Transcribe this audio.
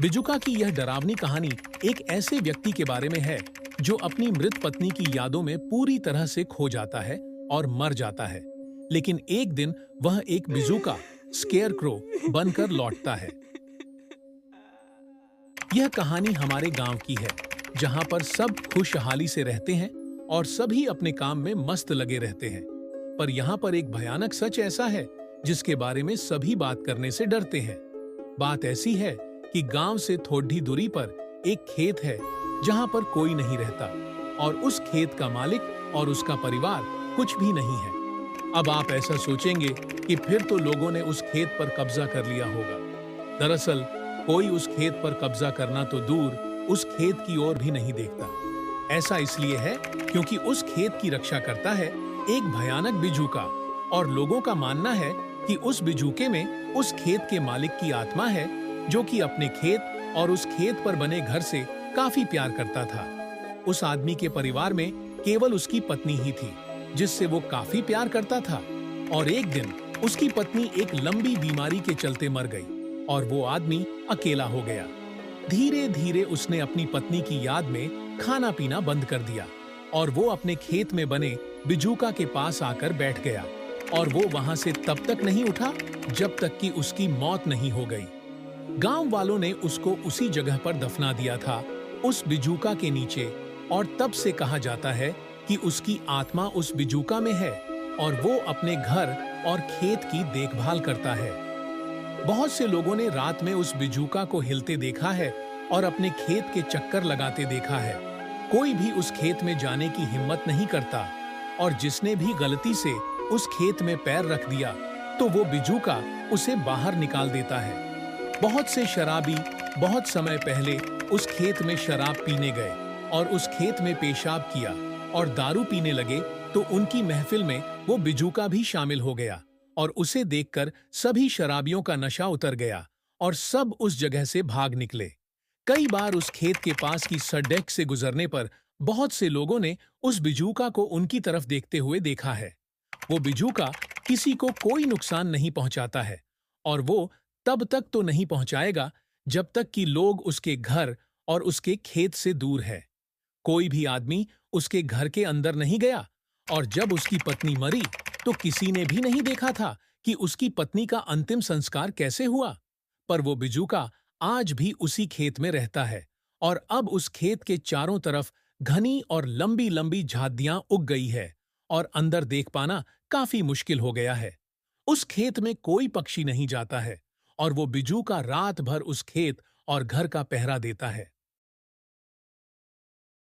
बिजुका की यह डरावनी कहानी एक ऐसे व्यक्ति के बारे में है जो अपनी मृत पत्नी की यादों में पूरी तरह से खो जाता है और मर जाता है। लेकिन एक दिन वह एक बिजुका स्केयरक्रो बनकर लौटता है। यह कहानी हमारे गांव की है, जहां पर सब खुशहाली से रहते हैं और सभी अपने काम में मस्त लगे रहते हैं। पर यहाँ पर एक भयानक सच ऐसा है जिसके बारे में सभी बात करने से डरते हैं। बात ऐसी है कि गांव से थोड़ी दूरी पर एक खेत है जहां पर कोई नहीं रहता और उस खेत का मालिक और उसका परिवार कुछ भी नहीं है। अब आप ऐसा सोचेंगे कि फिर तो लोगों ने उस खेत पर कब्जा कर लिया होगा। दरअसल कोई उस खेत पर कब्जा करना तो दूर, उस खेत की ओर भी नहीं देखता। ऐसा इसलिए है क्योंकि उस खेत की रक्षा करता है एक भयानक बिजूका, और लोगों का मानना है कि उस बिजूके में उस खेत के मालिक की आत्मा है जो कि अपने खेत और उस खेत पर बने घर से काफी प्यार करता था। उस आदमी के परिवार में केवल उसकी पत्नी ही थी जिससे वो काफी प्यार करता था, और एक दिन उसकी पत्नी एक लंबी बीमारी के चलते मर गई और वो आदमी अकेला हो गया। धीरे धीरे उसने अपनी पत्नी की याद में खाना पीना बंद कर दिया और वो अपने खेत में बने बिजूका के पास आकर बैठ गया, और वो वहां से तब तक नहीं उठा जब तक कि उसकी मौत नहीं हो गई। गांव वालों ने उसको उसी जगह पर दफना दिया था, उस बिजूका के नीचे, और तब से कहा जाता है कि उसकी आत्मा उस बिजूका में है और वो अपने घर और खेत की देखभाल करता है। बहुत से लोगों ने रात में उस बिजूका को हिलते देखा है और अपने खेत के चक्कर लगाते देखा है। कोई भी उस खेत में जाने की हिम्मत नहीं करता, और जिसने भी गलती से उस खेत में पैर रख दिया तो वो बिजूका उसे बाहर निकाल देता है। बहुत से शराबी बहुत समय पहले उस खेत में शराब पीने गए और उस खेत में पेशाब किया और दारू पीने लगे, तो उनकी महफिल में वो बिजूका भी शामिल हो गया, और उसे देखकर सभी शराबियों का नशा उतर गया और सब उस जगह से भाग निकले। कई बार उस खेत के पास की सड़क से गुजरने पर बहुत से लोगों ने उस बिजूका को उनकी तरफ देखते हुए देखा है। वो बिजूका किसी को कोई नुकसान नहीं पहुंचाता है, और वो तब तक तो नहीं पहुंचाएगा जब तक कि लोग उसके घर और उसके खेत से दूर है। कोई भी आदमी उसके घर के अंदर नहीं गया, और जब उसकी पत्नी मरी तो किसी ने भी नहीं देखा था कि उसकी पत्नी का अंतिम संस्कार कैसे हुआ। पर वो बिजूका आज भी उसी खेत में रहता है, और अब उस खेत के चारों तरफ घनी और लंबी लंबी झादियां उग गई है और अंदर देख पाना काफी मुश्किल हो गया है। उस खेत में कोई पक्षी नहीं जाता है, और वो बिजूका रात भर उस खेत और घर का पहरा देता है।